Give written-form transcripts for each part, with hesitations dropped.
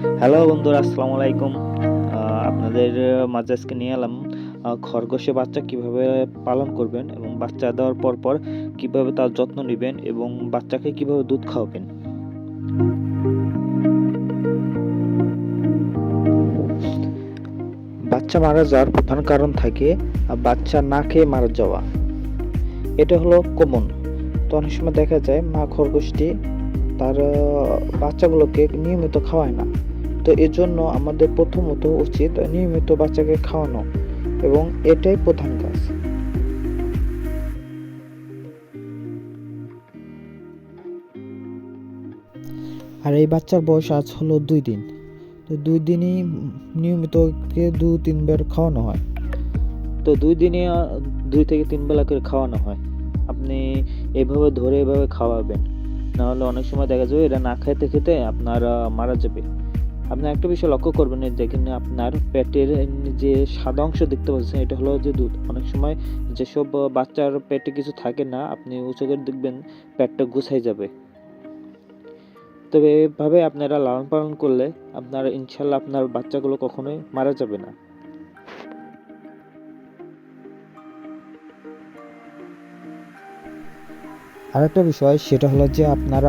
Hello বন্ধুরা, আসসালামু আলাইকুম। আপনাদের মাঝে আজকে নিয়ে এলাম খরগোশের বাচ্চা কিভাবে পালন করবেন এবং বাচ্চা দেওয়ার পর কিভাবে তার যত্ন নিবেন এবং বাচ্চাকে কিভাবে দুধ খাওয়াবেন। বাচ্চা মারা যাওয়ার প্রধান কারণ থাকে বাচ্চা না খেয়ে মারা যাওয়া। এটা হলো কমন। তো অনেক সময় দেখা যায় মা খরগোশটি তার বাচ্চাগুলোকে নিয়মিত খাওয়ায় না। তো এজন্য আমাদের প্রথমত উচিত নিয়মিত বাচ্চাকে খাওয়ানো এবং এটাই প্রধান কাজ। আর এই বাচ্চার বয়স আজ হলো 2 দিন। তো 2 দিনই নিয়মিত ওকে 2-3 বার খাওয়ানো হয়। তো 2 দিনে 2 থেকে 3 বেলা করে খাওয়ানো হয়। আপনি এভাবে ধরে এভাবে খাওয়াবেন, নাহলে অনেক সময় দেখা যাবে এরা না খেতে খেতে আপনার মারা যাবে। আপনি একটা বিষয় লক্ষ্য করবেন, এই দেখেন আপনার পেটের যে সাদা অংশ দেখতে পাচ্ছেন, এটা হলো যে দুধ। অনেক সময় যেসব বাচ্চার পেটে কিছু থাকে না, আপনি উঁচু করে দেখবেন পেটটা গুছাই যাবে। তবে এভাবে আপনারা লালন পালন করলে আপনার ইনশাল্লাহ আপনার বাচ্চাগুলো কখনোই মারা যাবে না। আরেকটা বিষয় সেটা হলো যে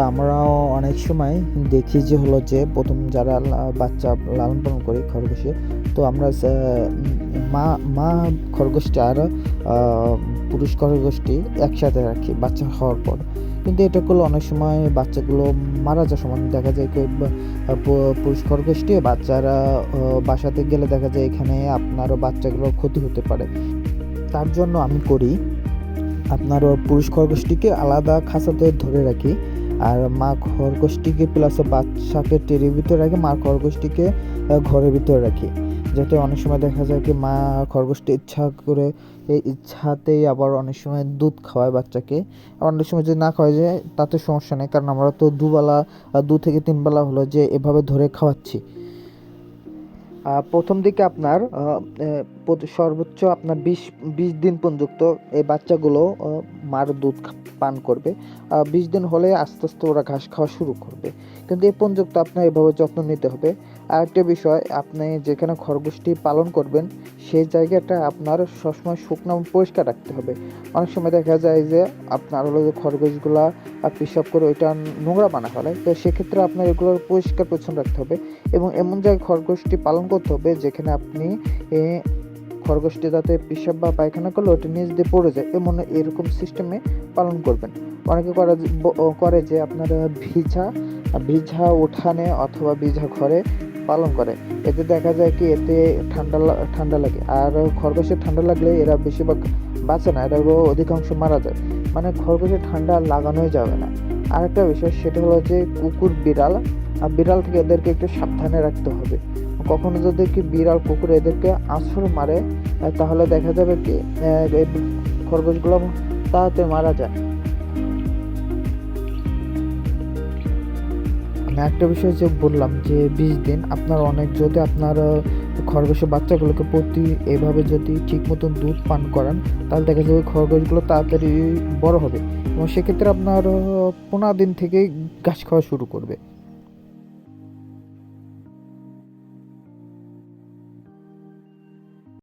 আমরাও অনেক সময় দেখি যে হলো যে প্রথম যারা বাচ্চা লালন পালন করি খরগোশে, তো আমরা মা মা খরগোশটি আর পুরুষ খরগোশটি একসাথে রাখি বাচ্চা হওয়ার পর। কিন্তু এটা করলে অনেক সময় বাচ্চাগুলো মারা যাওয়ার সময় দেখা যায় কি পুরুষ খরগোশটি বাচ্চারা বাসাতে গেলে দেখা যায় এখানে আপনারও বাচ্চাগুলো ক্ষতি হতে পারে। তার জন্য আমি করি আপনার পুরুষ খরগোশটিকে আলাদা খাঁচাতে ধরে রাখি, আর মা খরগোশটিকে প্লাস বাচ্চাকে টেরির ভিতরে রাখি, মা খরগোশটিকে ঘরের ভিতরে রাখি। যাতে অনেক সময় দেখা যায় কি মা খরগোশটি ইচ্ছা করে এই ইচ্ছাতেই আবার অনেক সময় দুধ খাওয়ায় বাচ্চাকে। অনেক সময় যদি না খাওয়ায় যায় তাতে সমস্যা নেই, কারণ আমরা তো 2 থেকে 3 বেলা হলো যে এভাবে ধরে খাওয়াচ্ছি। প্রথম দিকে আপনার সর্বোচ্চ আপনার 20 দিন পর্যন্ত এই বাচ্চাগুলো মার দুধ পান করবে। 20 দিন হলে আস্তে আস্তে ওরা ঘাস খাওয়া শুরু করবে, কিন্তু এই পর্যন্ত আপনার এভাবে যত্ন নিতে হবে। আরেকটা বিষয়, আপনি যেখানে খরগোশটি পালন করবেন সেই জায়গাটা আপনার সবসময় শুকনো পরিষ্কার রাখতে হবে। অনেক সময় দেখা যায় যে আপনার হলো যে খরগোশগুলা পেশাব করে ওইটা নোংরা বানা ফেলে, তো সেক্ষেত্রে আপনার এগুলোর পরিষ্কার পরিচ্ছন্ন রাখতে হবে এবং এমন জায়গায় খরগোশটি পালন করতে হবে যেখানে আপনি খরগোশটি যাতে পেশাব বা পায়খানা করলে ওটা নিচ দিয়ে পড়ে যায় এরকম সিস্টেমে পালন করবেন। অনেকে করে যে আপনারা ভিজা উঠানে অথবা ভিজা ঘরে পালন করে। এতে দেখা যায় কি এতে ঠান্ডা লাগে, আর খরগোশের ঠান্ডা লাগলে এরা বেশিরভাগ বাঁচে না, এরা অধিকাংশ মারা যায়। মানে খরগোশের ঠান্ডা লাগানোই যাবে না। আরেকটা বিষয় সেটা হলো যে কুকুর বিড়াল থেকে এদেরকে একটু সাবধানে রাখতে হবে। কখনো যদি কি বিড়াল কুকুর এদেরকে আঁচড় মারে তাহলে দেখা যাবে কি এই খরগোশগুলো তাড়াতাড়ি মারা যায়। আমি একটা বিষয় যে বললাম যে 20 দিন আপনার অনেক, যদি আপনার খরগোশের বাচ্চাগুলোকে এভাবে যদি ঠিক মতন দুধ পান করান তাহলে দেখা যাবে খরগোশগুলো তাড়াতাড়ি বড় হবে এবং সেক্ষেত্রে আপনার 15 দিন থেকেই ঘাস খাওয়া শুরু করবে।